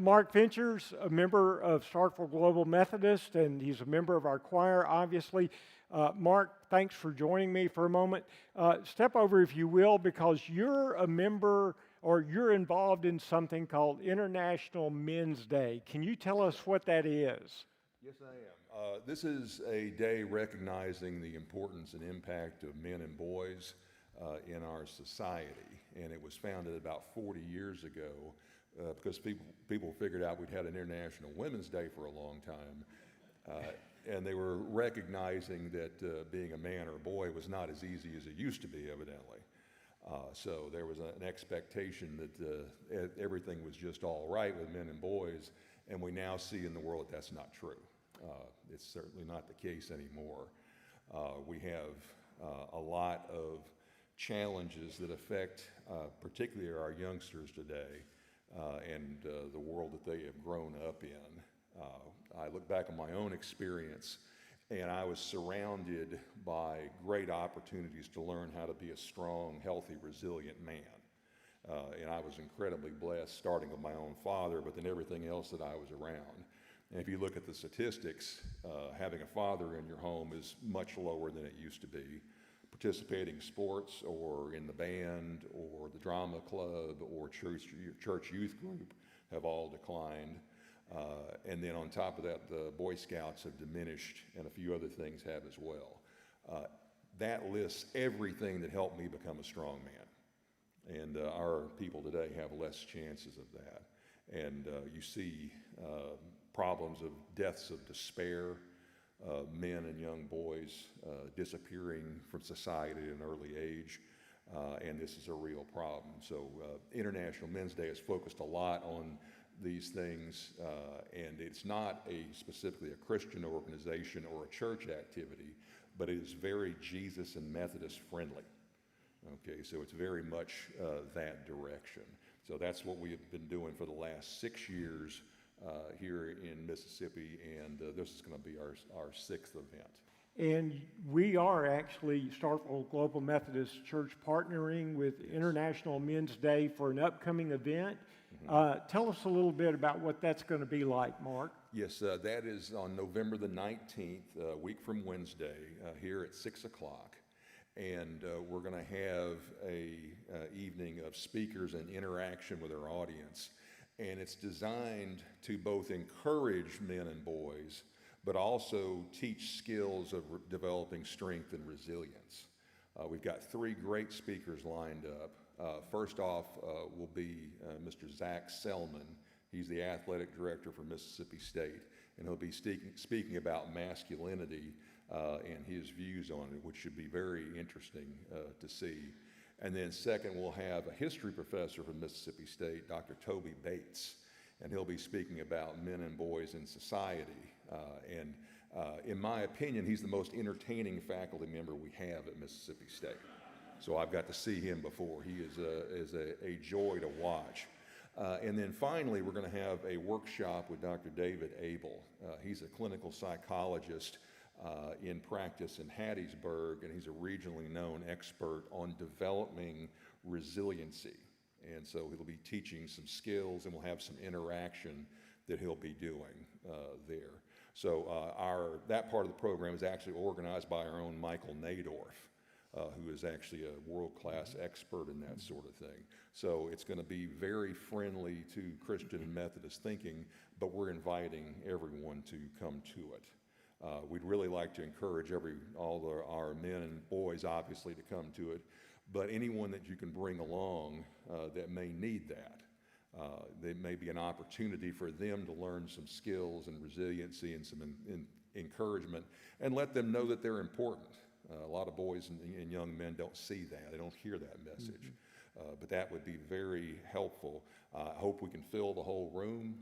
Mark Fincher's a member of Starkville Global Methodist, and he's a member of our choir, obviously. Mark, thanks for joining me for a moment. Step over, if you will, because you're a member or you're involved in something called International Men's Day. Can you tell us what that is? Yes, I am. This is a day recognizing the importance and impact of men and boys in our society. And it was founded about 40 years ago because people figured out we'd had an International Women's Day for a long time. And they were recognizing that being a man or a boy was not as easy as it used to be, evidently. So there was an expectation that everything was just all right with men and boys, and we now see in the world that that's not true. It's certainly not the case anymore. We have a lot of challenges that affect particularly our youngsters today and the world that they have grown up in. I look back on my own experience, and I was surrounded by great opportunities to learn how to be a strong, healthy, resilient man. And I was incredibly blessed, starting with my own father, but then everything else that I was around. And if you look at the statistics, having a father in your home is much lower than it used to be. Participating in sports or in the band or the drama club or church youth group have all declined. And then on top of that, the Boy Scouts have diminished, and a few other things have as well. That lists everything that helped me become a strong man. And our people today have less chances of that. And you see problems of deaths of despair, men and young boys disappearing from society at an early age. And this is a real problem. So International Men's Day has focused a lot on these things, and it's not specifically a Christian organization or a church activity, but it is very Jesus and Methodist friendly. Okay, so it's very much that direction. So that's what we have been doing for the last 6 years here in Mississippi, and this is going to be our sixth event. And we are actually, Starkville Global Methodist Church, partnering with International Men's Day for an upcoming event. Tell us a little bit about what that's going to be like, Mark. Yes, that is on November the 19th, a week from Wednesday, here at 6 o'clock. And we're going to have a evening of speakers and interaction with our audience. And it's designed to both encourage men and boys, but also teach skills of developing strength and resilience. We've got 3 great speakers lined up. First off will be Mr. Zach Selman. He's the athletic director for Mississippi State, and he'll be speaking about masculinity and his views on it, which should be very interesting to see. And then second, we'll have a history professor from Mississippi State, Dr. Toby Bates, and he'll be speaking about men and boys in society. And in my opinion, he's the most entertaining faculty member we have at Mississippi State. So I've got to see him before. He is a joy to watch. And then finally, we're going to have a workshop with Dr. David Abel. He's a clinical psychologist in practice in Hattiesburg, and he's a regionally known expert on developing resiliency. And so he'll be teaching some skills, and we'll have some interaction that he'll be doing there. So that part of the program is actually organized by our own Michael Nadorf, who is actually a world-class expert in that sort of thing. So it's going to be very friendly to Christian and Methodist thinking, but we're inviting everyone to come to it. We'd really like to encourage all our men and boys, obviously, to come to it, but anyone that you can bring along that may need that. There may be an opportunity for them to learn some skills and resiliency and some encouragement, and let them know that they're important. A lot of boys and young men don't see that. They don't hear that message. But that would be very helpful. I hope we can fill the whole room.